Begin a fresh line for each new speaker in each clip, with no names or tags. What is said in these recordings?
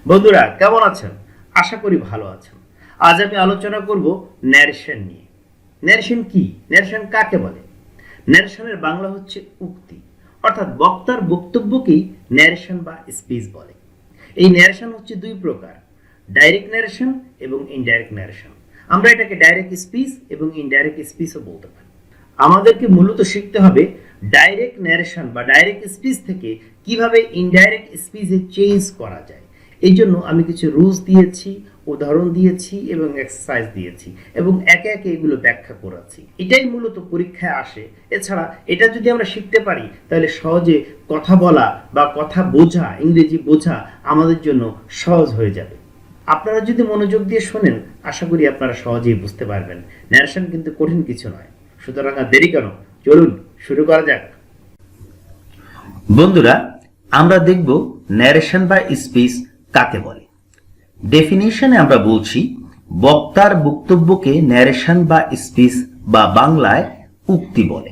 বন্ধুরা কেমন আছেন? আশা করি ভালো আছেন। আজ আমি আলোচনা করব ন্যারেশন নিয়ে। ন্যারেশন কি? ন্যারেশন কাকে বলে? ন্যারেশনের বাংলা হচ্ছে উক্তি, অর্থাৎ বক্তার বক্তব্যকেই ন্যারেশন বা স্পিচ বলে। এই ন্যারেশন হচ্ছে দুই প্রকার, ডাইরেক্ট ন্যারেশন এবং ইনডাইরেক্ট ন্যারেশন। আমরা এটাকে ডাইরেক্ট স্পিচ এবং ইনডাইরেক্ট স্পিচও বলতে পারি। আমাদেরকে মূলত শিখতে হবে ডাইরেক্ট ন্যারেশন বা ডাইরেক্ট স্পিচ থেকে কিভাবে ইনডাইরেক্ট স্পিচে চেঞ্জ করা যায়। এই জন্য আমি কিছু রুলস দিয়েছি, উদাহরণ দিয়েছি এবং এক্সারসাইজ দিয়েছি এবং একে একে এগুলো ব্যাখ্যা করাচ্ছি। এটাই মূলত পরীক্ষায় আসে। এছাড়া এটা যদি আমরা শিখতে পারি তাহলে সহজে কথা বলা বা কথা বোঝা, ইংরেজি বোঝা আমাদের জন্য সহজ হয়ে যাবে। আপনারা যদি মনোযোগ দিয়ে শোনেন, আশা করি আপনারা সহজেই বুঝতে পারবেন। ন্যারেশন কিন্তু কঠিন কিছু নয়। সুতরাং আর দেরি কেন, চলুন শুরু করা যাক। বন্ধুরা, আমরা দেখব ন্যারেশন বা স্পিচ কাকে বলে। ডেফিনিশনে আমরা বলছি বক্তার বক্তব্যকে ন্যারেশন বা স্পিচ বা বাংলায় উক্তি বলে।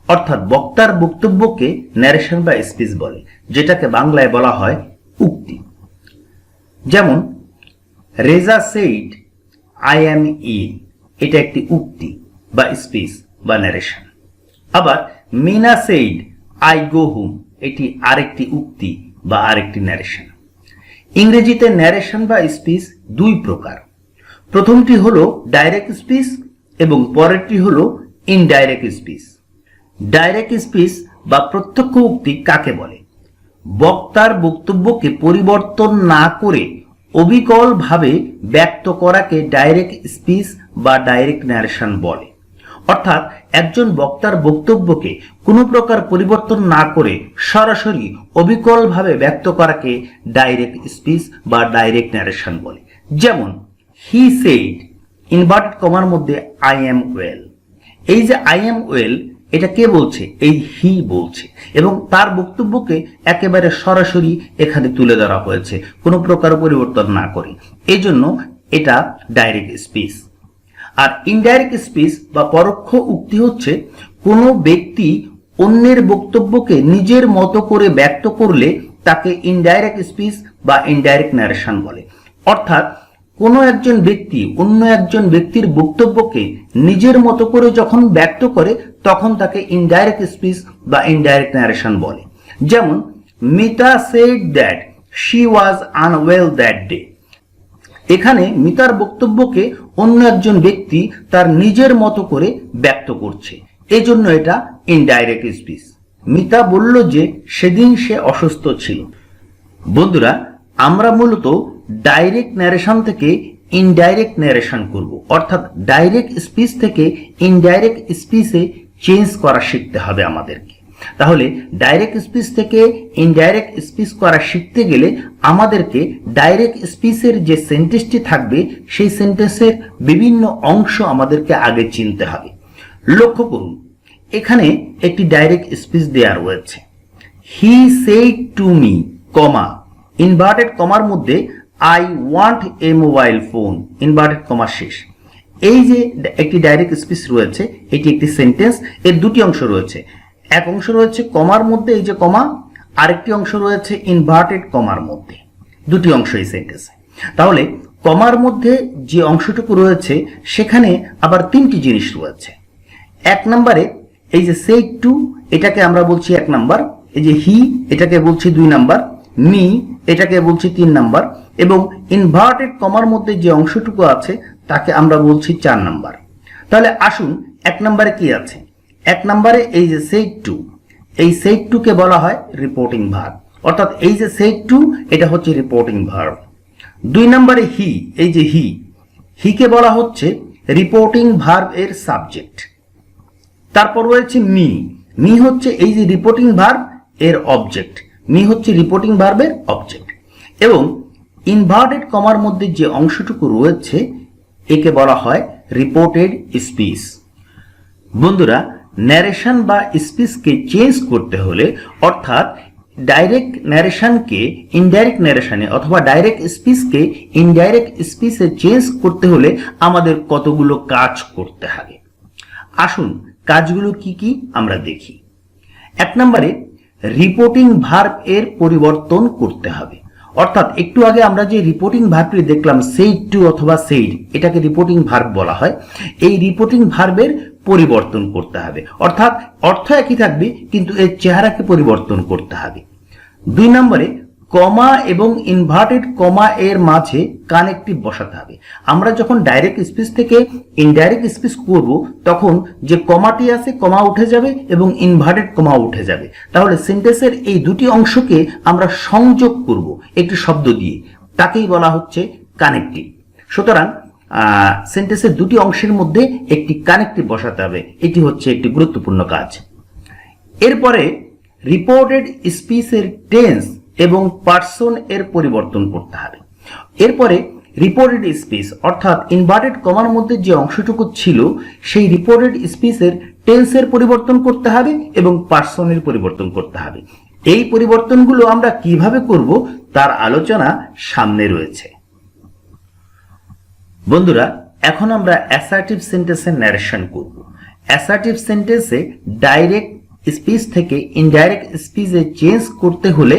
অর্থাৎ বক্তার বক্তব্যকে ন্যারেশন বা স্পিচ বলে, যেটাকে বাংলায় বলা হয় উক্তি। যেমন Reza said I am ill, এটা একটি উক্তি বা স্পিচ বা ন্যারেশন। আবার Mina said I go home, এটি আরেকটি উক্তি বা আরেকটি ন্যারেশন। ইংরেজিতে ন্যারেশন বা স্পিচ দুই প্রকার। প্রথমটি হলো ডাইরেক্ট স্পিচ এবং পরেরটি হলো ইনডাইরেক্ট স্পিচ। ডাইরেক্ট স্পিচ বা প্রত্যক্ষ উক্তি কাকে বলে? বক্তার বক্তব্যকে পরিবর্তন না করে অবিকলভাবে ব্যক্ত করাকে ডাইরেক্ট স্পিচ বা ডাইরেক্ট ন্যারেশন বলে। অর্থাৎ একজন বক্তার বক্তব্যকে কোনো প্রকার পরিবর্তন না করে সরাসরি অবিকলভাবে ব্যক্ত করাকে ডাইরেক্ট স্পিচ বা ডাইরেক্ট ন্যারেশন বলে। যেমন হি সেইড ইনভার্টেড কমার মধ্যে আই অ্যাম ওয়েল। এই যে আই অ্যাম ওয়েল, এটা কে বলছে? এই হি বলছে এবং তার বক্তব্যকে একেবারে সরাসরি এখানে তুলে ধরা হয়েছে কোনো প্রকার পরিবর্তন না করে। এই জন্য এটা ডাইরেক্ট স্পিচ। আর ইনডাইরেক্ট স্পিচ বা পরোক্ষ উক্তি হচ্ছে কোনো ব্যক্তি অন্যের বক্তব্যকে নিজের মতো করে ব্যক্ত করলে তাকে ইনডাইরেক্ট স্পিচ বা ইনডাইরেক্ট ন্যারেশন বলে। অর্থাৎ কোনো একজন ব্যক্তি অন্য একজন ব্যক্তির বক্তব্যকে নিজের মতো করে যখন ব্যক্ত করে তখন তাকে ইনডাইরেক্ট স্পিচ বা ইনডাইরেক্ট ন্যারেশন বলে। যেমন Mita said that she was unwell that day. এখানে মিতার বক্তব্যকে অন্য একজন ব্যক্তি তার নিজের মতো করে ব্যক্ত করছে, এজন্য এটা ইনডাইরেক্ট স্পিচ। মিতা বলল যে সেদিন সে অসুস্থ ছিল। বন্ধুরা, আমরা মূলত ডাইরেক্ট ন্যারেশন থেকে ইনডাইরেক্ট ন্যারেশন করব, অর্থাৎ ডাইরেক্ট স্পিচ থেকে ইনডাইরেক্ট স্পিচে চেঞ্জ করা শিখতে হবে আমাদেরকে। তাহলে ডাইরেক্ট স্পিচ থেকে ইনডাইরেক্ট স্পিচ করা শিখতে গেলে আমাদেরকে ডাইরেক্ট স্পিচের যে সেন্টেন্সটি থাকবে সেই সেন্টেন্সের বিভিন্ন অংশ আমাদেরকে আগে চিনতে হবে। লক্ষ্য করুন, এখানে একটি ডাইরেক্ট স্পিচ দেয়া রয়েছে। He said to me, comma, inverted কমার মধ্যে I want a mobile phone, inverted comma শেষ। এই যে একটি ডাইরেক্ট স্পিচ রয়েছে, এটি একটি সেন্টেন্স। এর দুটি অংশ রয়েছে। এক অংশ রয়েছে কমার মধ্যে, এই যে কমা, আরেকটি অংশ রয়েছে ইনভার্টেড কমার মধ্যে। দুটি অংশ এই সেন্টেন্সে। তাহলে কমার মধ্যে যে অংশটুকু রয়েছে সেখানে আবার তিনটি জিনিস রয়েছে। এক নম্বরে এই যে সেইড টু, এটাকে আমরা বলছি এক নাম্বার। এই যে হি, এটাকে বলছি দুই নাম্বার। মি, এটাকে বলছি তিন নাম্বার। এবং ইনভার্টেড কমার মধ্যে যে অংশটুকু আছে তাকে আমরা বলছি চার নাম্বার। তাহলে আসুন এক নম্বরে কি আছে। এক নম্বরে এই যে সেইড টু, এই সেইড টু কে বলা হয় রিপোর্টিং ভার্ব, অর্থাৎ এই যে সেইড টু এটা হচ্ছে রিপোর্টিং ভার্ব। দুই নম্বরে হি, এই যে হি, হি কে বলা হচ্ছে রিপোর্টিং ভার্ব এর সাবজেক্ট। তারপর রয়েছে মি, মি হচ্ছে এই যে রিপোর্টিং ভার্ব এর অবজেক্ট। মি হচ্ছে রিপোর্টিং ভার্বের অবজেক্ট। এবং ইনভার্টেড কমার মধ্যে যে অংশটুকু রয়েছে একে বলা হয় রিপোর্টেড স্পিচ। বন্ধুরা, ন্যারেশন বা স্পিচকে চেঞ্জ করতে হলে, অর্থাৎ ডাইরেক্ট ন্যারেশনকে ইনডাইরেক্ট ন্যারেশনে অথবা ডাইরেক্ট স্পিচকে ইনডাইরেক্ট স্পিচে চেঞ্জ করতে হলে আমাদের কতগুলো কাজ করতে হবে। আসুন কাজগুলো কি কি আমরা দেখি। এক নম্বরে রিপোর্টিং ভার্ব এর পরিবর্তন করতে হবে, অর্থাৎ একটু আগে আমরা যে রিপোর্টিং ভার্বটি দেখলাম সেইড টু অথবা সেইড, এটাকে রিপোর্টিং ভার্ব বলা হয়। এই রিপোর্টিং ভার্বের পরিবর্তন করতে হবে, অর্থাৎ অর্থ একই থাকবে কিন্তু এর চেহারাকে পরিবর্তন করতে হবে। 2 নম্বরে কমা এবং ইনভার্টেড কমা এর মাঝে কানেক্টিভ বসাতে হবে। আমরা যখন ডাইরেক্ট স্পিচ থেকে ইনডাইরেক্ট স্পিচ করব তখন যে কমাটি আছে কমা উঠে যাবে এবং ইনভার্টেড কমা উঠে যাবে। তাহলে সেন্টেন্সের এই দুটি অংশকে আমরা সংযোগ করব একটি শব্দ দিয়ে, তাকেই বলা হচ্ছে কানেক্টিভ। সুতরাং সেন্টেন্সের দুটি অংশের মধ্যে একটি কানেক্টিভ বসাতে হবে, এটি হচ্ছে একটি গুরুত্বপূর্ণ কাজ। এরপরে রিপোর্টেড স্পিচের টেন্স এবং পার্সন এর পরিবর্তন করতে হবে। এরপরে রিপোর্টেড স্পিচ অর্থাৎ ইনভার্টেড কমার মধ্যে যে অংশটুকু ছিল সেই রিপোর্টেড স্পিচের টেন্সের পরিবর্তন করতে হবে এবং পার্সনের পরিবর্তন করতে হবে। এই পরিবর্তনগুলো আমরা কিভাবে করব তার আলোচনা সামনে রয়েছে। বন্ধুরা, এখন আমরা অ্যাসার্টিভ সেন্টেন্সের ন্যারেশন করব। অ্যাসার্টিভ সেন্টেন্সে ডাইরেক্ট স্পিচ থেকে ইনডাইরেক্ট স্পিচে চেঞ্জ করতে হলে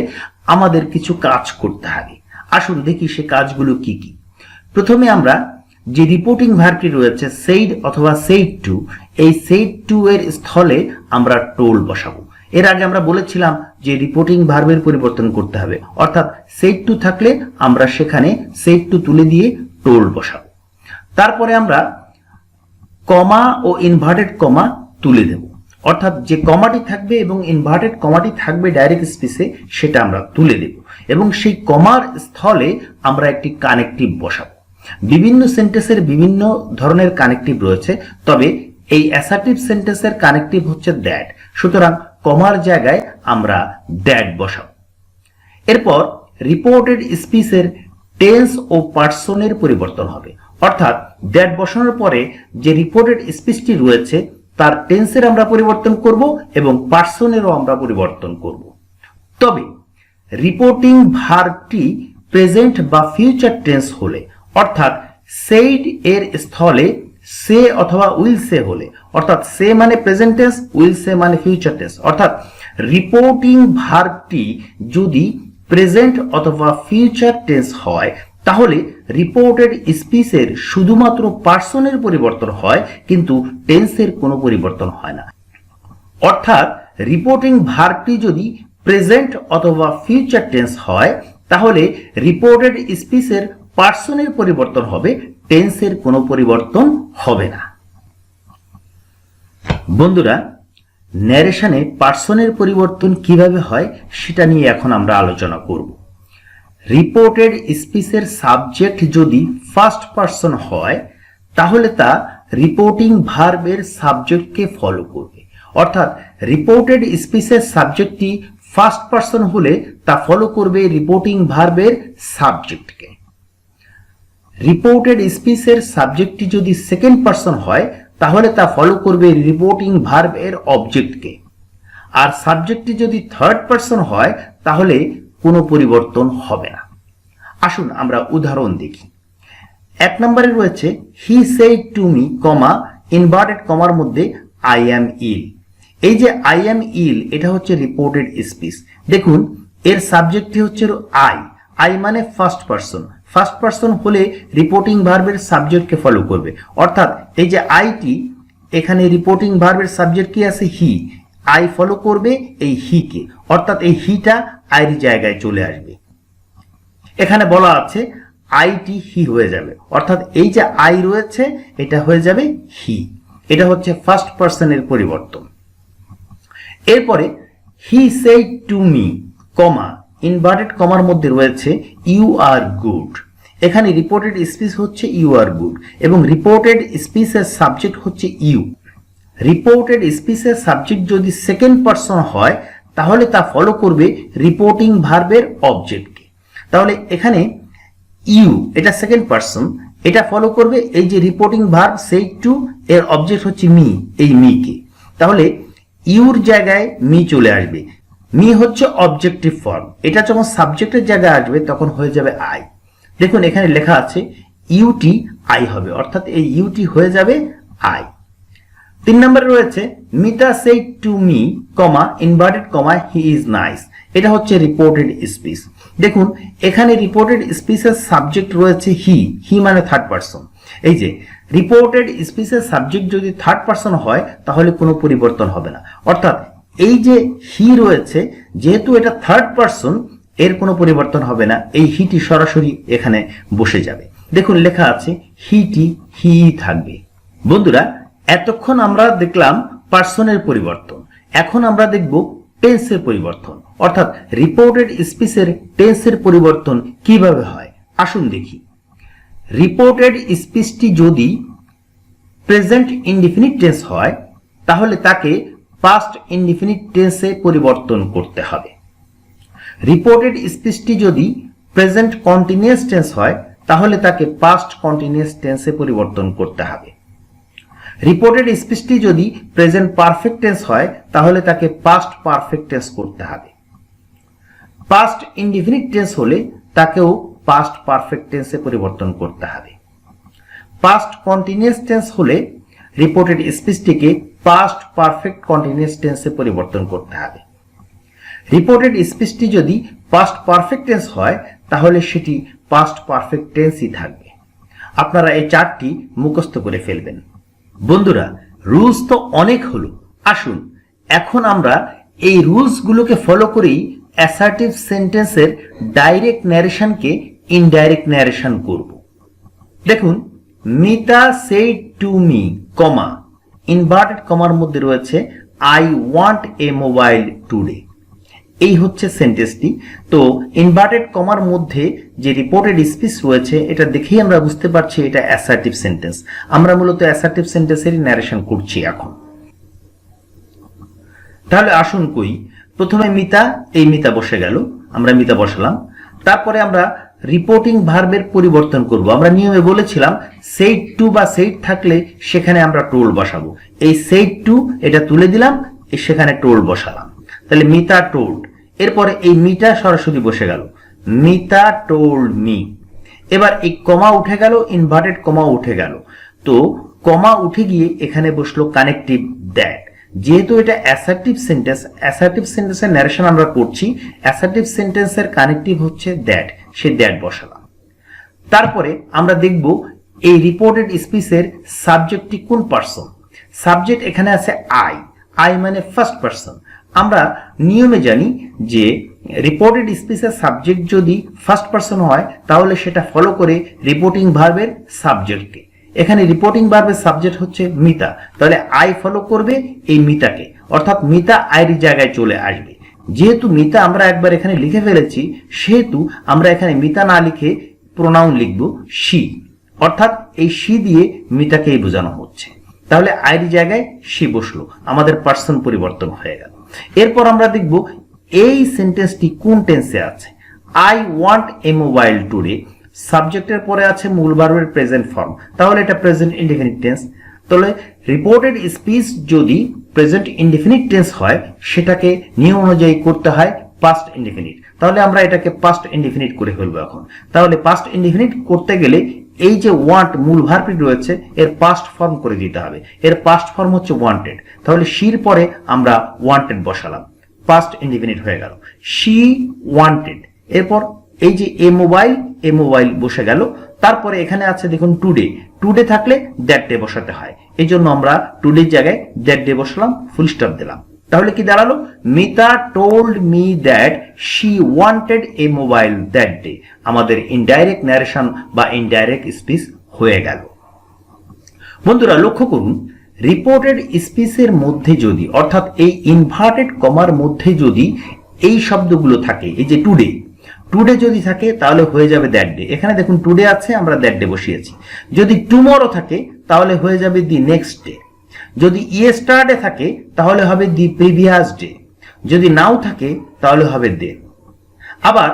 আমাদের কিছু কাজ করতে হবে। আসুন দেখি সে কাজগুলো কি কি। প্রথমে আমরা যে রিপোর্টিং ভার্বটি রয়েছে সেইড অথবা সেইড টু, এই সেইড টু এর স্থলে আমরা টোল বসাবো। এর আগে আমরা বলেছিলাম যে রিপোর্টিং ভার্বের পরিবর্তন করতে হবে, অর্থাৎ সেইড টু থাকলে আমরা সেখানে সেইড টু তুলে দিয়ে টোল বসাবো। তারপরে আমরা কমা ও ইনভার্টেড কমা তুলে দেব, অর্থাৎ যে কমাটি থাকবে এবং ইনভার্টেড কমাটি থাকবে ডাইরেক্ট স্পিচে সেটা আমরা তুলে দেব এবং সেই কমার স্থলে আমরা একটি কানেক্টিভ বসাবো। বিভিন্ন সেন্টেন্সের বিভিন্ন ধরনের কানেক্টিভ রয়েছে, তবে এই অ্যাসার্টিভ সেন্টেন্সের কানেক্টিভ হচ্ছে দ্যাট, সুতরাং কমার জায়গায় আমরা দ্যাট বসাবো। এরপর রিপোর্টেড স্পিচের টেন্স ও পার্সনের পরিবর্তন হবে, অর্থাৎ দ্যাট বসানোর পরে যে রিপোর্টেড স্পিচটি রয়েছে তার টেন্সের আমরা পরিবর্তন করব এবং পার্সনেরও আমরা পরিবর্তন করব। তবে রিপোর্টিং ভার্বটি প্রেজেন্ট বা ফিউচার টেন্স হলে, অর্থাৎ সেইড এর স্থলে সে অথবা উইল সে হলে, অর্থাৎ সে মানে প্রেজেন্ট টেন্স, উইল সে মানে ফিউচার টেন্স, অর্থাৎ রিপোর্টিং ভার্বটি যদি প্রেজেন্ট অথবা ফিউচার টেন্স হয় তাহলে রিপোর্টেড স্পিচের শুধুমাত্র পার্সনের পরিবর্তন হয় কিন্তু টেন্সের কোনো পরিবর্তন হয় না। অর্থাৎ রিপোর্টিং ভার্বটি যদি প্রেজেন্ট অথবা ফিউচার টেন্স হয় তাহলে রিপোর্টেড স্পিচের পার্সনের পরিবর্তন হবে, টেন্সের কোনো পরিবর্তন হবে না। বন্ধুরা, ন্যারেশনে পার্সনের পরিবর্তন কিভাবে হয় সেটা নিয়ে এখন আমরা আলোচনা করব। রিপোর্টেড স্পিচের সাবজেক্ট যদি ফার্স্ট পারসন হয় তাহলে তা রিপোর্টিং ভার্বের সাবজেক্টকে ফলো করবে, অর্থাৎ রিপোর্টেড স্পিচের সাবজেক্টটি ফার্স্ট পারসন হলে তা ফলো করবে রিপোর্টিং ভার্বের সাবজেক্টকে। রিপোর্টেড স্পিচের সাবজেক্টটি যদি সেকেন্ড পারসন হয় তাহলে তা ফলো করবে রিপোর্টিং ভার্বের অবজেক্টকে, আর সাবজেক্টটি যদি থার্ড পারসন হয় তাহলে কোনো পরিবর্তন হবে না। আসুন আমরা উদাহরণ দেখি। 1 নম্বরে রয়েছে he said to me comma inverted কমার মধ্যে আই অ্যাম ইল। এই যে আই অ্যাম ইল এটা হচ্ছে রিপোর্টেড স্পিচ। দেখুন এর সাবজেক্টটি হচ্ছে আই মানে ফার্স্ট পারসন, ফার্স্ট পারসন হলে রিপোর্টিং ভার্বের সাবজেক্টকে ফলো করবে, অর্থাৎ এই যে আইটি এখানে রিপোর্টিং ভার্বের সাবজেক্ট কি আছে হি, আই ফলো করবে এই হি কে, অর্থাৎ এই হিটা আইর জায়গায় চলে আসবে। এখানে বলা আছে আইটি হি হয়ে যাবে, অর্থাৎ এই যে আই রয়েছে এটা হয়ে যাবে হি। এটা হচ্ছে ফার্স্ট পারসনের পরিবর্তন। এরপরে হি said to me comma inverted কমার মধ্যে রয়েছে ইউ আর গুড। এখানে রিপোর্টেড স্পিচ হচ্ছে ইউ আর গুড এবং রিপোর্টেড স্পিচের সাবজেক্ট হচ্ছে ইউ। রিপোর্টেড স্পিচের সাবজেক্ট যদি সেকেন্ড পারসন হয় তাহলে তা ফলো করবে রিপোর্টিং ভার্বের অবজেক্টকে। তাহলে এখানে ইউ এটা সেকেন্ড পারসন, এটা ফলো করবে এই যে রিপোর্টিং ভার্ব সেড টু, এর অবজেক্ট হচ্ছে মি, এই মি কে। তাহলে ইউর জায়গায় মি চলে আসবে, মি হচ্ছে অবজেক্টিভ ফর্ম, এটা যখন সাবজেক্টের জায়গায় আসবে তখন হয়ে যাবে আই। দেখুন এখানে লেখা আছে ইউটি আই হবে, অর্থাৎ এই ইউটি হয়ে যাবে আই। 3 নম্বরে রয়েছে Mita shed to me comma inverted comma he is nice. এটা হচ্ছে রিপোর্টেড স্পিচ। দেখুন এখানে রিপোর্টেড স্পিচের সাবজেক্ট রয়েছে হি মানে থার্ড পারসন। এই যে রিপোর্টেড স্পিচের সাবজেক্ট যদি থার্ড পারসন হয় তাহলে কোনো পরিবর্তন হবে না, অর্থাৎ এই যে হি রয়েছে যেহেতু এটা থার্ড পারসন এর কোনো পরিবর্তন হবে না, এই হিটি সরাসরি এখানে বসে যাবে। দেখুন লেখা আছে হি থাকবে। বন্ধুরা এতক্ষণ আমরা দেখলাম পার্সনের পরিবর্তন, এখন আমরা দেখব টেন্সের পরিবর্তন, অর্থাৎ রিপোর্টেড স্পিচের টেন্সের পরিবর্তন কিভাবে হয়। আসুন দেখি। রিপোর্টেড স্পিচটি যদি প্রেজেন্ট ইনডিফিনিট টেন্স হয় তাহলে তাকে পাস্ট ইনডিফিনিট টেন্সে পরিবর্তন করতে হবে। রিপোর্টেড স্পিচটি যদি প্রেজেন্ট কন্টিনিউয়াস টেন্স হয় তাহলে তাকে পাস্ট কন্টিনিউয়াস টেন্সে পরিবর্তন করতে হবে। রিপোর্টেড স্পিচটি যদি প্রেজেন্ট পারফেক্ট টেন্স হয় তাহলে তাকে পাস্ট পারফেক্ট টেন্স করতে হবে। পাস্ট ইনডিফিনিট টেন্স হলে তাকেও পাস্ট পারফেক্ট টেন্সে পরিবর্তন করতে হবে। পাস্ট কন্টিনিউয়াস টেন্স হলে রিপোর্টেড স্পিচটিকে পাস্ট পারফেক্ট কন্টিনিউয়াস টেন্সে পরিবর্তন করতে হবে। রিপোর্টেড স্পিচটি যদি পাস্ট পারফেক্ট টেন্স হয় তাহলে সেটি পাস্ট পারফেক্ট টেন্সই থাকবে। আপনারা এই চারটি মুখস্থ করে ফেলবেন। বন্ধুরা রুলস তো অনেক হলো, আসুন এখন আমরা এই রুলসগুলোকে ফলো করেই অ্যাসার্টিভ সেন্টেন্সের ডাইরেক্ট ন্যারেশনকে ইনডাইরেক্ট ন্যারেশন করব। দেখুন Mita shed to me comma inverted কমার মধ্যে রয়েছে I want a mobile today. এই হচ্ছে সেন্টেন্সটি। তো ইনভার্টেড কমার মধ্যে যে রিপোর্টেড স্পিচ রয়েছে এটা দেখেই আমরা বুঝতে পারছি এটা অ্যাসার্টিভ সেন্টেন্স। আমরা মূলত অ্যাসার্টিভ সেন্টেন্সেরই ন্যারেশন করছি এখন। তাহলে আসুন কই, প্রথমে মিতা, এই মিতা বসে গেল, আমরা মিতা বসালাম। তারপরে আমরা রিপোর্টিং ভার্বের পরিবর্তন করব। আমরা নিয়মে বলেছিলাম সেইড টু বা সেইড থাকলে সেখানে আমরা টোল বসাবো। এই সেইড টু এটা তুলে দিলাম, সেখানে টোল বসালাম। তাহলে মিতা টোল্ড, এরপরে এই মিটা সরাসরি বসে গেল, মিতা টোল্ড মি। এবার এই কমা উঠে গেল, ইনভার্টেড কমা উঠে গেল, তো কমা উঠে গিয়ে এখানে বসলো কানেক্টিভ দ্যাট। যেহেতু এটা অ্যাসার্টিভ সেন্টেন্স, অ্যাসার্টিভ সেন্টেন্সের ন্যারেশন আমরা করছি, অ্যাসার্টিভ সেন্টেন্সের কানেক্টিভ হচ্ছে দ্যাট, সে দ্যাট বসালাম। তারপরে আমরা দেখব এই রিপোর্টেড স্পিচের সাবজেক্টটি কোন পারসন। সাবজেক্ট এখানে আছে আই মানে ফার্স্ট পারসন। আমরা নিয়মে জানি যে রিপোর্টেড স্পিচের সাবজেক্ট যদি ফার্স্ট পারসন হয় তাহলে সেটা ফলো করে রিপোর্টিং ভার্বের সাবজেক্টকে। এখানে রিপোর্টিং ভার্বের সাবজেক্ট হচ্ছে মিতা, তাহলে আই ফলো করবে এই মিতাকে, অর্থাৎ মিতা আইর জায়গায় চলে আসবে। যেহেতু মিতা আমরা একবার এখানে লিখে ফেলেছি সেহেতু আমরা এখানে মিতা না লিখে প্রোনাউন লিখব শি, অর্থাৎ এই শি দিয়ে মিতাকেই বোঝানো হচ্ছে। তাহলে আইর জায়গায় শি বসলো, আমাদের পার্সন পরিবর্তন হয়ে গেল। এরপর আমরা দেখব এই সেন্টেন্সটি কোন টেন্সে আছে। I want a mobile today, সাবজেক্টের পরে আছে মূল ভার্বের প্রেজেন্ট ফর্ম, তাহলে এটা প্রেজেন্ট ইনডিফিনিট টেন্স। তাহলে রিপোর্টেড স্পিচ যদি প্রেজেন্ট ইনডিফিনিট টেন্স হয় সেটাকে নিয়ম অনুযায়ী করতে হয় পাস্ট ইনডিফিনিট। তাহলে আমরা এটাকে পাস্ট ইনডিফিনিট করে ফেলবো এখন। তাহলে পাস্ট ইনডিফিনিট করতে গেলে এই যে ওয়ান্ট মূল ভার্বটি রয়েছে এর পাস্ট ফর্ম করে দিতে হবে। এর পাস্ট ফর্ম হচ্ছে ওয়ান্টেড, তাহলে শির পরে আমরা ওয়ান্টেড বসালাম, পাস্ট ইনডিফিনিট হয়ে গেল, শি ওয়ান্টেড। এরপর এই যে এ মোবাইল বসে গেল। তারপরে এখানে আছে দেখুন টুডে থাকলে দ্যাট ডে বসাতে হয়, এই জন্য আমরা টুডের জায়গায় দ্যাট ডে বসালাম, ফুল স্টপ দিলাম। তাহলে কি দাঁড়ালো, Mita told me that she wanted a mobile that day. আমাদের ইনডাইরেক্ট ন্যারেশন বা ইনডাইরেক্ট স্পিচ হয়ে গেল। বন্ধুরা লক্ষ্য করুন, রিপোর্টেড স্পিচের মধ্যে যদি, অর্থাৎ এই ইনভার্টেড কমার মধ্যে যদি এই শব্দগুলো থাকে, এই যে টুডে যদি থাকে তাহলে হয়ে যাবে দ্যাট ডে। এখানে দেখুন টুডে আছে, আমরা দ্যাট ডে বসিয়েছি। যদি টুমরো থাকে তাহলে হয়ে যাবে দি নেক্সট ডে। যদি ইয়েস্টারডে থাকে তাহলে হবে দি প্রিভিয়াস ডে। যদি নাও থাকে তাহলে হবে দেন। আবার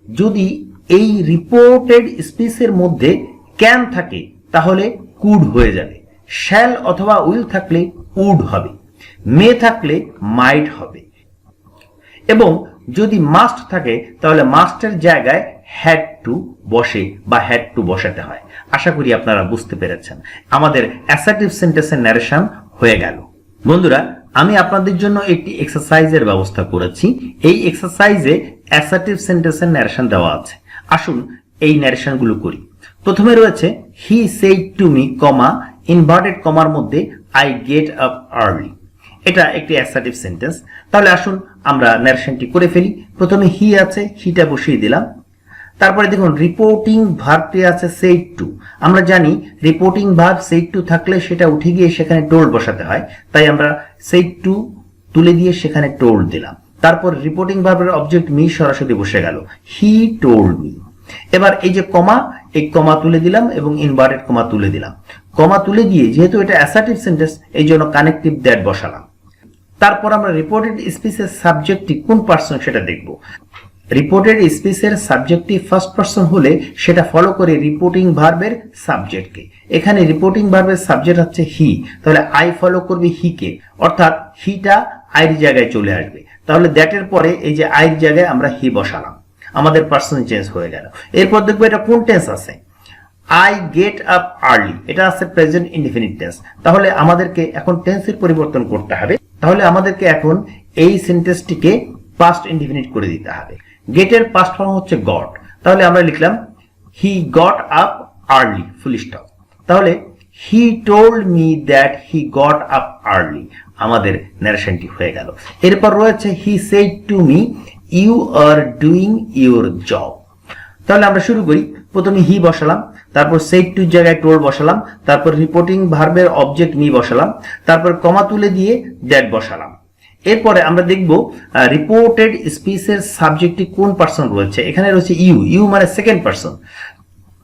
যদি এই রিপোর্টেড স্পিচের মধ্যে ক্যান থাকে তাহলে কুড হয়ে যাবে। শ্যাল অথবা উইল থাকলে উড হবে। মে থাকলে মাইট হবে। এবং যদি মাস্ট থাকে তাহলে মাস্টের জায়গায় হ্যাড টু বসে বা হ্যাড টু বসাতে হয়। আশা করি আপনারা বুঝতে পেরেছেন। আমাদের অ্যাসার্টিভ সেন্টেন্সের ন্যারেশন হয়ে গেল। বন্ধুরা আমি আপনাদের জন্য একটি এক্সারসাইজের ব্যবস্থা করেছি। এই এক্সারসাইজে অ্যাসার্টিভ সেন্টেন্সের ন্যারেশন দেওয়া আছে। আসুন এই ন্যারেশনগুলো করি। প্রথমে রয়েছে he said to me comma inverted কমার মধ্যে আই গেট আপ আর্লি। এটা একটি অ্যাসার্টিভ সেন্টেন্স। তাহলে আসুন আমরা ন্যারেশনটি করে ফেলি। প্রথমে হি আছে, হিটা বসিয়ে দিলাম। তারপরে দেখুন রিপোর্টিং ভার্বটি আছে সেড টু। আমরা জানি রিপোর্টিং ভার্ব সেড টু থাকলে সেটা উঠে গিয়ে সেখানে টোল্ড বসাতে হয়, তাই আমরা সেড টু তুলে দিয়ে সেখানে টোল্ড দিলাম। তারপর রিপোর্টিং ভার্বের অবজেক্ট মি সরাসরি বসে গেল, হি টোল্ড মি। এবার এই যে কমা, এই কমা তুলে দিলাম এবং ইনভার্টেড কমা তুলে দিলাম। কমা তুলে দিয়ে যেহেতু এটা অ্যাসার্টিভ সেন্টেন্স এই জন্য কানেক্টিভ দ্যাট বসালাম। তারপর আমরা রিপোর্টেড স্পিচের সাবজেক্টটি কোন পার্সন সেটা দেখব। রিপোর্টেড স্পিচের সাবজেক্টটি ফার্স্ট পার্সন হলে সেটা ফলো করে রিপোর্টিং ভার্বের সাবজেক্টকে। এখানে রিপোর্টিং ভার্বের সাবজেক্ট হচ্ছে হি, তাহলে আই ফলো করবে হিকে, অর্থাৎ হিটা আইয়ের জায়গায় চলে আসবে। তাহলে দ্যাটের পরে এই যে আইয়ের জায়গায় আমরা হি বসালাম, আমাদের পার্সন চেঞ্জ হয়ে গেল। এরপর দেখবো এটা কোন টেন্স আছে। আই গেট আপ আর্লি, এটা আছে প্রেজেন্ট ইনডিফিনিট টেন্স। তাহলে আমাদেরকে এখন টেন্সের পরিবর্তন করতে হবে। তাহলে আমাদেরকে এখন এই সেন্টেন্সটিকে পাস্ট ইনডিফিনিট করে দিতে হবে। গেটের পাস্ট ফর্ম হচ্ছে গট, তাহলে আমরা লিখলাম he got up early full stop. তাহলে he told me that he got up early, আমাদের ন্যারেশনটি হয়ে গেল। এরপর রয়েছে he said to me you are doing your job. তাহলে আমরা শুরু করি। প্রথমে হি বসালাম, তারপর সেড টুর জায়গায় টোল্ড বসালাম, তারপর রিপোর্টিং ভার্বের অবজেক্ট মি বসালাম, তারপর কমা তুলে দিয়ে দ্যাট বসালাম। এরপরে আমরা দেখব রিপোর্টেড স্পিচের সাবজেক্টটি কোন পার্সন রয়েছে। এখানে রয়েছে ইউ, ইউ মানে সেকেন্ড পার্সন।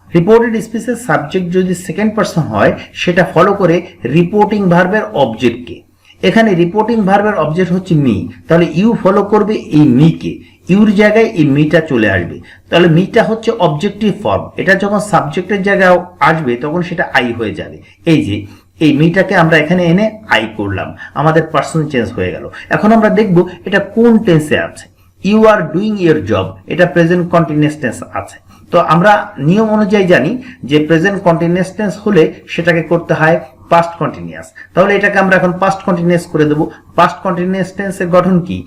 রিপোর্টেড স্পিচের সাবজেক্ট যদি সেকেন্ড পার্সন হয় সেটা ফলো করে রিপোর্টিং ভার্বের অবজেক্টকে। এখানে রিপোর্টিং ভার্বের অবজেক্ট হচ্ছে মি, তাহলে ইউ ফলো করবে এই মিকে, ইউর জায়গায় এই মিটা চলে আসবে। তাহলে মিটা হচ্ছে অবজেক্টিভ ফর্ম, এটা যখন সাবজেক্টের জায়গায় আসবে তখন সেটা আই হয়ে যাবে। এই যে এই মিটাকে আমরা এখানে এনে আই করলাম, আমাদের পার্সন চেঞ্জ হয়ে গেল। এখন আমরা দেখব এটা কোন টেন্সে আছে। You are doing your job, এটা প্রেজেন্ট কন্টিনিউয়াস টেন্স আছে। তো আমরা নিয়ম অনুযায়ী জানি যে প্রেজেন্ট কন্টিনিউয়াস টেন্স হলে সেটাকে করতে হয় পাস্ট কন্টিনিউয়াস। তাহলে এটাকে আমরা এখন পাস্ট কন্টিনিউয়াস করে দেব। পাস্ট কন্টিনিউয়াস টেন্সের গঠন কি?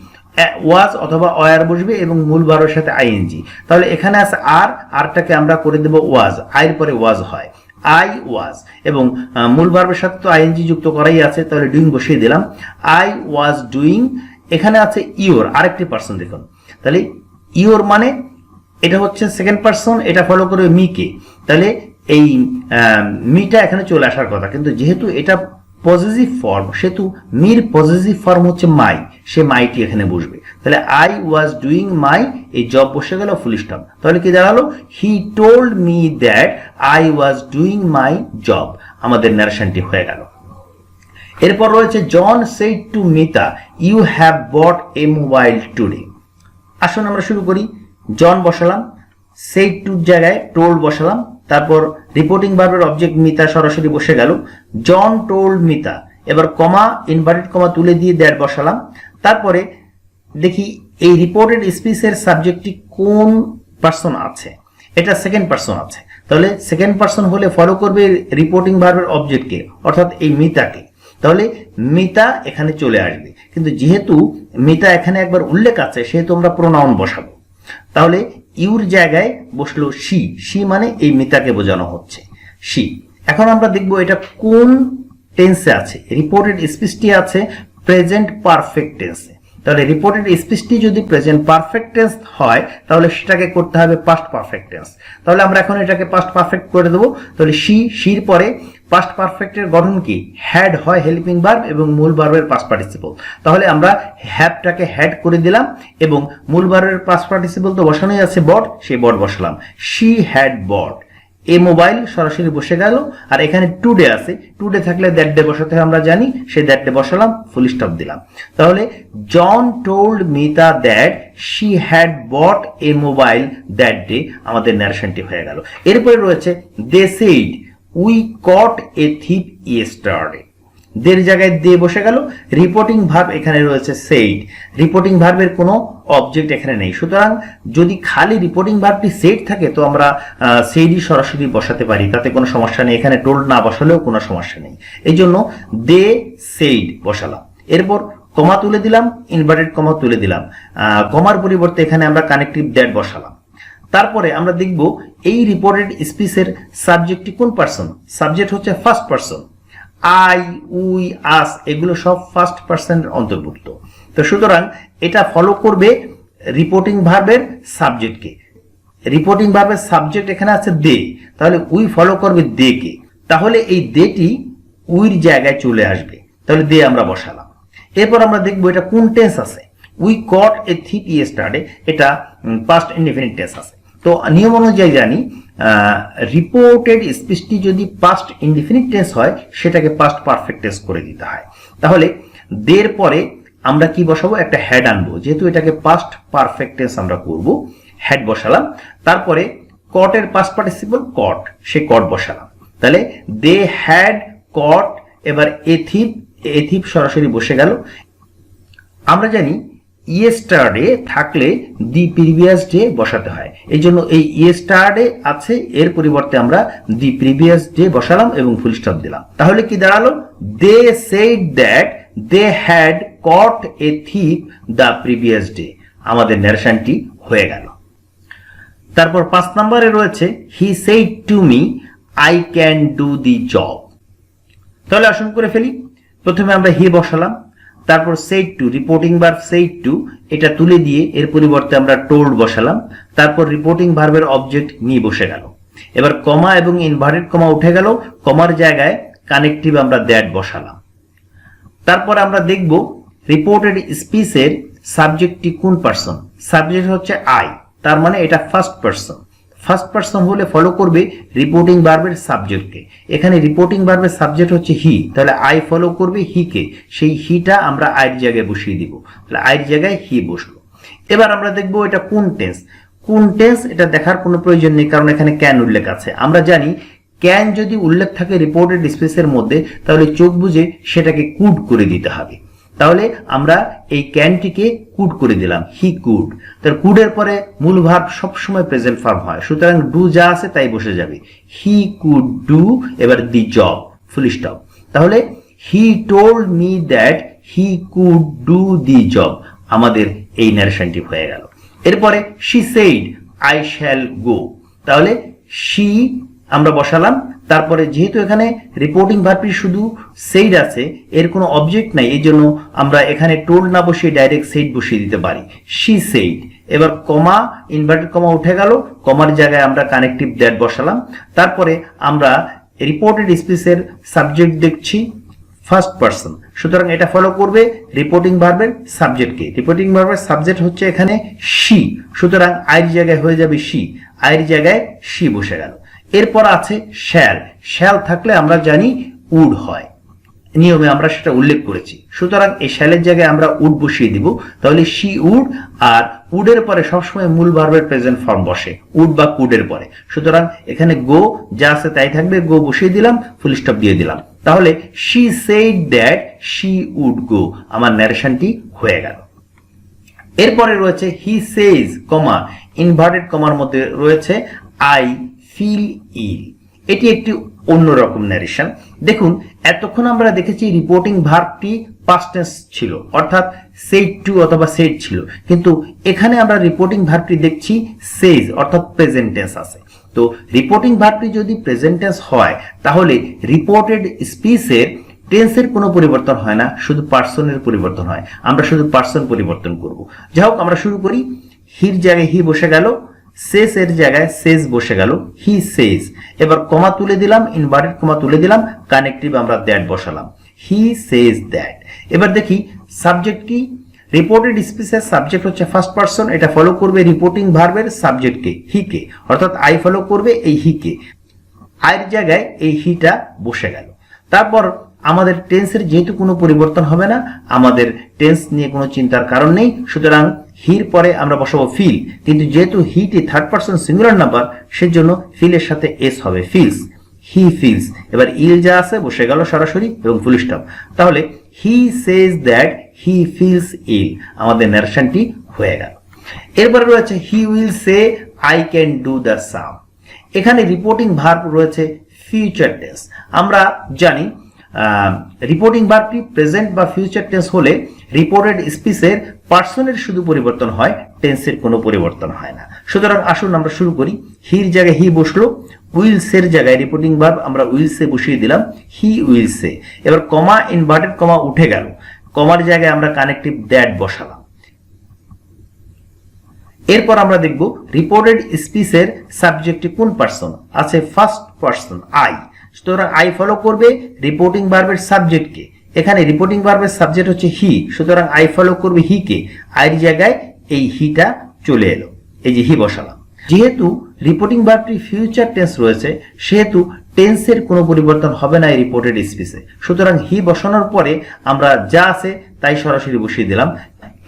ওয়াজ অথবা ওয়ার বসবে এবং মূল ভার্বের সাথে আইএনজি। তাহলে এখানে আছে আর, আরটাকে আমরা করে দেব ওয়াজ, আইয়ের পরে ওয়াজ হয়, আই ওয়াজ, এবং মূল ভার্বের সাথে তো আইএনজি যুক্ত করাই আছে, তাহলে ডুইং বসিয়ে দিলাম, আই ওয়াজ ডুইং। এখানে আছে ইওর, আরেকটি পার্সন দেখুন। তাহলে ইওর মানে এটা হচ্ছে সেকেন্ড পার্সন, এটা ফলো করবে মিকে, তাহলে এই মিটা এখানে চলে আসার কথা, কিন্তু যেহেতু এটা পজিটিভ ফর্ম সেহেতু মির পজিটিভ ফর্ম হচ্ছে মাই, সে মাইটি এখানে বসবে। তাহলে আই ওয়াজ ডুইং মাই, এই জব বসে গেল ফুল স্টপ। তাহলে কি দাঁড়ালো? He told me that I was doing my job, আমাদের ন্যারেশনটি হয়ে গেল। এরপর রয়েছে John said to Mita you have bought a mobile today. আসুন আমরা শুরু করি। জন বসালাম, সেড টুর জায়গায় টোল্ড বসালাম, তারপর রিপোর্টিং ভার্বের অবজেক্ট মিতা সরাসরি বসে গেল, জন টোল্ড মিতা। এবার কমা ইনভার্টেড কমা তুলে দিয়ে দ্যাট বসালাম। তারপরে দেখি এই রিপোর্টেড স্পিচের সাবজেক্টটি কোন পার্সন আছে। এটা সেকেন্ড পার্সন আছে, তাহলে সেকেন্ড পার্সন হলে ফলো করবে রিপোর্টিং ভার্বের অবজেক্টকে, অর্থাৎ এই মিতাকে। তাহলে মিতা এখানে চলে আসবে, কিন্তু যেহেতু মিতা এখানে একবার উল্লেখ আছে সেহেতু আমরা প্রোনাউন বসাবো। তাহলে ইউর জায়গায় বসলো শি, শি মানে এই মিতাকে বোঝানো হচ্ছে শি। এখন আমরা দেখবো এটা কোন টেন্সে আছে। রিপোর্টেড স্পিচটি আছে প্রেজেন্ট পারফেক্ট টেন্সে। তাহলে রিপোর্টেড স্পিচটি যদি প্রেজেন্ট পারফেক্ট টেন্স হয় তাহলে সেটাকে করতে হবে পাস্ট পারফেক্ট টেন্স। তাহলে আমরা এখন এটাকে পাস্ট পারফেক্ট করে দেবো। তাহলে শি, শির পরে পাস্ট পারফেক্টের গঠন কি? হ্যাড হয় হেল্পিং ভার্ব এবং মূল ভার্বের পাস্ট পার্টিসিপল। তাহলে আমরা হ্যাভটাকে হ্যাড করে দিলাম এবং মূল ভার্বের পাস্ট পার্টিসিপল তো বসানোই আছে বট, সেই বট বসালাম, she had bought a mobile, সরাসরি বসে গেল। আর এখানে টুডে আছে, টুডে থাকলে দ্যাট ডে বসাতে হয় আমরা জানি, সেই দ্যাট ডে বসালাম, ফুল স্টপ দিলাম। তাহলে John told Mita that she had bought a mobile that day, আমাদের ন্যারেশনটি হয়ে গেল। এরপরে রয়েছে they said we caught a thief yesterday. দের জায়গায় দে বসে গেল। রিপোর্টিং ভার্ব এখানে রয়েছে সেইড, রিপোর্টিং ভার্বের কোনো অবজেক্ট এখানে নেই, সুতরাং যদি খালি রিপোর্টিং ভার্বটি সেইড থাকে তো আমরা সেইডই সরাসরি বসাতে পারি, তাতে কোনো সমস্যা নেই। এখানে টোল্ড না বসালেও কোনো সমস্যা নেই, এই জন্য দে সেইড বসালাম। এরপর কমা তুলে দিলাম, ইনভার্টেড কমা তুলে দিলাম, কমার পরিবর্তে এখানে আমরা কানেক্টিভ দ্যাট বসালাম। তারপরে আমরা দেখব এই রিপোর্টেড স্পিচের সাবজেক্টটি কোন পারসন। সাবজেক্ট হচ্ছে ফার্স্ট পারসন, আই, উই, আস এগুলো সব ফার্স্ট পারসনের অন্তর্ভুক্ত। তো সুতরাং এটা ফলো করবে রিপোর্টিং ভার্বের সাবজেক্টকে। রিপোর্টিং ভার্বের সাবজেক্ট এখানে আছে দে, তাহলে উই ফলো করবে দে কে, তাহলে এই দেটি উইর জায়গায় চলে আসবে, তাহলে দে আমরা বসালাম। এরপর আমরা দেখবো এটা কোন টেন্স আছে। We caught a thief yesterday, এটা পাস্ট ইনডিফিনিট টেন্স আছে। তো নিয়ম অনুযায়ী জানি রিপোর্টেড স্পিচটি যদি পাস্ট ইনডিফিনিট টেন্স হয় সেটাকে পাস্ট পারফেক্ট টেন্স করে দিতে হয়। তাহলে দের পরে আমরা কি বসাবো, একটা হেড আনবো, যেহেতু এটাকে পাস্ট পারফেক্ট টেন্স আমরা করব, হেড বসালাম। তারপরে কটের পাস্ট পার্টিসিপল কট, সে কট বসালাম। তাহলে দে হ্যাড কট, এবার এথিপ সরাসরি বসে গেল। আমরা জানি ইয়েস্টারডে থাকলে দি প্রিভিয়াস ডে বসাতে হয়, এই জন্য এই ইয়েস্টারডে আছে, এর পরিবর্তে আমরা দি প্রিভিয়াস ডে বসালাম এবং ফুল স্টপ দিলাম। তাহলে কি দাঁড়ালো, they said that they had caught a thief the previous day. আমাদের ন্যারেশনটি হয়ে গেল। তারপর 5 নম্বরে রয়েছে he said to me I can do the job. তাহলে আসুন করে ফেলি। প্রথমে আমরা হি বসালাম, তারপর said to, reporting verb said to, এটা তুলে দিয়ে এর পরিবর্তে আমরা টোল্ড বসালাম। তারপর রিপোর্টিং ভার্বের অবজেক্ট মি বসে গেল। এবার কমা এবং ইনভার্টেড কমা উঠে গেল, কমার জায়গায় কানেক্টিভ আমরা দ্যাট বসালাম। তারপর আমরা দেখব রিপোর্টেড স্পিচের সাবজেক্টটি কোন পারসন। সাবজেক্ট হচ্ছে আই, তার মানে এটা ফার্স্ট পারসন। ফার্স্ট পারসন হলে ফলো করবে রিপোর্টিং ভার্বের সাবজেক্টকে। এখানে রিপোর্টিং ভার্বের সাবজেক্ট হচ্ছে হি, তাহলে আই ফলো করবে হি কে, সেই হিটা আমরা আইয়ের জায়গায় বসিয়ে দিব, তাহলে আইয়ের জায়গায় হি বসলো। এবার আমরা দেখব এটা কোন টেন্স। কোন টেন্স এটা দেখার কোনো প্রয়োজন নেই, কারণ এখানে ক্যান উল্লেখ আছে। আমরা জানি ক্যান যদি উল্লেখ থাকে রিপোর্টেড স্পেসের মধ্যে, তাহলে চোখ বুঝে সেটাকে কুড করে দিতে হবে। তাহলে আমরা এই ক্যানটিকে কুড করে দিলাম, হি কুড। তার কুডের পরে মূল ভার্ব সবসময় প্রেজেন্ট ফর্ম হয়, সুতরাং ডু যা আছে তাই বসে যাবে, হি কুড ডু, এবার দি জব, ফুল স্টপ। তাহলে he told me that he could do the job. আমাদের এই ন্যারেশনটি হয়ে গেল। এরপরে she said I shall go, তাহলে শি আমরা বসালাম। তারপরে যেহেতু এখানে রিপোর্টিং ভার্বটি শুধু সেইড আছে, এর কোনো অবজেক্ট নাই, এই জন্য আমরা এখানে টোল্ড না বসিয়ে ডাইরেক্ট সেইড বসিয়ে দিতে পারি, শি সেইড। এবার কমা, ইনভার্টেড কমা উঠে গেল, কমার জায়গায় আমরা কানেক্টিভ দ্যাট বসালাম। তারপরে আমরা রিপোর্টেড স্পিচের সাবজেক্ট দেখছি ফার্স্ট পারসন, সুতরাং এটা ফলো করবে রিপোর্টিং ভার্বের সাবজেক্টকে। রিপোর্টিং ভার্বের সাবজেক্ট হচ্ছে এখানে শি, সুতরাং আইয়ের জায়গায় হয়ে যাবে শি, আইয়ের জায়গায় শি বসে গেল। এরপর আছে শ্যাল। শ্যাল থাকলে আমরা জানি উড হয়, নিয়মে আমরা সেটা উল্লেখ করেছি, সুতরাং এই শ্যালের জায়গায় আমরা উড বসিয়ে দিব, তাহলে শি উড। আর উডের পরে সবসময় মূল ভার্বের প্রেজেন্ট ফর্ম বসে, উড বা কুডের পরে, সুতরাং এখানে গো যা আছে তাই থাকবে, গো বসিয়ে দিলাম, ফুল স্টপ দিয়ে দিলাম। তাহলে she said that she would go. আমার ন্যারেশনটি হয়ে গেল। এরপরে রয়েছে হি সেজ কমা, ইনভার্টেড কমার মধ্যে রয়েছে আই ফিল ইল। এটি একটি অন্যরকম ন্যারেশন। দেখুন এতক্ষণ আমরা দেখেছি রিপোর্টিং ভার্বটি পাস্ট টেন্স ছিল, অর্থাৎ সেড টু অথবা সেড ছিল, কিন্তু এখানে আমরা রিপোর্টিং ভার্বটি দেখছি সেজ অর্থাৎ প্রেজেন্ট টেন্স আছে। তো রিপোর্টিং ভার্বটি যদি প্রেজেন্ট টেন্স হয়, তাহলে রিপোর্টেড স্পিচের টেন্সের কোনো পরিবর্তন হয় না, শুধু পার্সনের পরিবর্তন হয়। আমরা শুধু পার্সন পরিবর্তন করব। যাই হোক, আমরা শুরু করি। হির জায়গায় হি বসে গেল, সেস এর জায়গায় সেজ বসে গেল, হি সেজ। এবার কমা তুলে দিলাম, ইনভার্টেড কমা তুলে দিলাম, কানেক্টিভ আমরা দ্যাট বসালাম, হি সেজ দ্যাট। এবার দেখি সাবজেক্ট কি। রিপোর্টেড স্পিচের সাবজেক্ট হচ্ছে ফার্স্ট পারসন, এটা ফলো করবে রিপোর্টিং ভার্বের সাবজেক্টকে, হিকে, অর্থাৎ আই ফলো করবে এই হিকে, আইয়ের জায়গায় এই হিটা বসে গেল। তারপর আমাদের টেন্সের যেহেতু কোনো পরিবর্তন হবে না, আমাদের টেন্স নিয়ে কোনো চিন্তার কারণ নেই, সুতরাং হির পরে আমরা বসাবো ফিল, কিন্তু যেহেতু হিটি থার্ড পারসন সিঙ্গুলার নাম্বার, সেজন্য ফিলের সাথে এস হবে, ফিলস, হি ফিলস। এবার ইল যা আছে বসে গেল সরাসরি এবং ফুল স্টপ। তাহলে হি সেজ দ্যাট হি ফিলস ইল। আমাদের ন্যারেশনটি হয়ে গেল। এরপরে রয়েছে he will say I can do the same. এখানে রিপোর্টিং ভার্ব রয়েছে ফিউচার টেন্স। আমরা জানি রিপোর্টিং ভার্বটি প্রেজেন্ট বা ফিউচার টেন্স হলে রিপোর্টেড স্পিচের পার্সনের শুধু পরিবর্তন হয়, টেন্সের কোনো পরিবর্তন হয় না। সুতরাং আসুন আমরা শুরু করি। হির জায়গায় হি বসলো, উইলসের জায়গায় রিপোর্টিং ভার্ব আমরা উইলসে বসিয়ে দিলাম, হি উইলসে। এবার কমা, ইনভার্টেড কমা উঠে গেল, কমার জায়গায় আমরা কানেক্টিভ দ্যাট বসালাম। এরপর আমরা দেখব রিপোর্টেড স্পিচের সাবজেক্টে কোন পার্সন আছে, ফার্স্ট পার্সন আই। সুতরাং আই ফলো করবে রিপোর্টিং ভার্বের সাবজেক্টকে। এখানে রিপোর্টিং ভার্বের সাবজেক্ট হচ্ছে হি, সুতরাং আই ফলো করবে হি কে। আইয়ের জায়গায় এই হিটা চলে এলো, এই যে হি বসালাম। যেহেতু রিপোর্টিং ভার্বটি ফিউচার টেন্স রয়েছে, সেহেতু টেন্সের কোনো পরিবর্তন হবে না এই রিপোর্টেড স্পিচে। সুতরাং হি বসানোর পরে আমরা যা আছে তাই সরাসরি বসিয়ে দিলাম।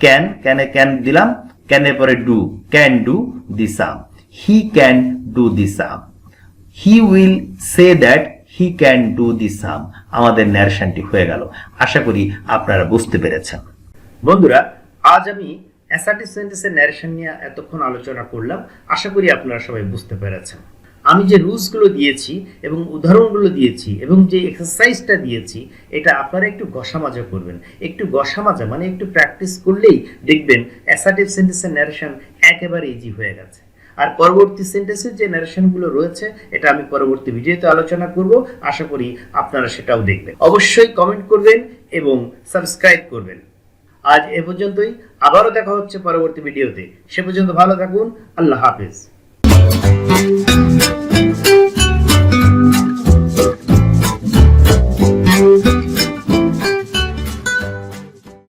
ক্যান, ক্যানে ক্যান দিলাম, ক্যানের পরে do, can do the same, he can do the same. He will say that he can do the same. আমাদের ন্যারেশনটি হয়ে গেল। আশা করি আপনারা বুঝতে পেরেছেন। বন্ধুরা, আজ আমি অ্যাসার্টিভ সেন্টেন্সের ন্যারেশন নিয়ে এতক্ষণ আলোচনা করলাম। আশা করি আপনারা সবাই বুঝতে পেরেছেন। আমি যে রুলসগুলো দিয়েছি এবং উদাহরণগুলো দিয়েছি এবং যে এক্সারসাইজটা দিয়েছি, এটা আপনারা একটু ঘষামাজা করবেন। একটু ঘষামাজা মানে একটু প্র্যাকটিস করলেই দেখবেন অ্যাসার্টিভ সেন্টেন্সের ন্যারেশন একেবারে ইজি হয়ে গেছে। আর পরবর্তী সেন্টেন্সের যে ন্যারেশনগুলো রয়েছে, এটা আমি পরবর্তী ভিডিওতে আলোচনা করব। আশা করি আপনারা সেটাও দেখবেন। অবশ্যই কমেন্ট করবেন এবং সাবস্ক্রাইব করবেন। আজ এ পর্যন্তই, আবারও দেখা হচ্ছে পরবর্তী ভিডিওতে। সে পর্যন্ত ভালো থাকুন। আল্লাহ হাফেজ।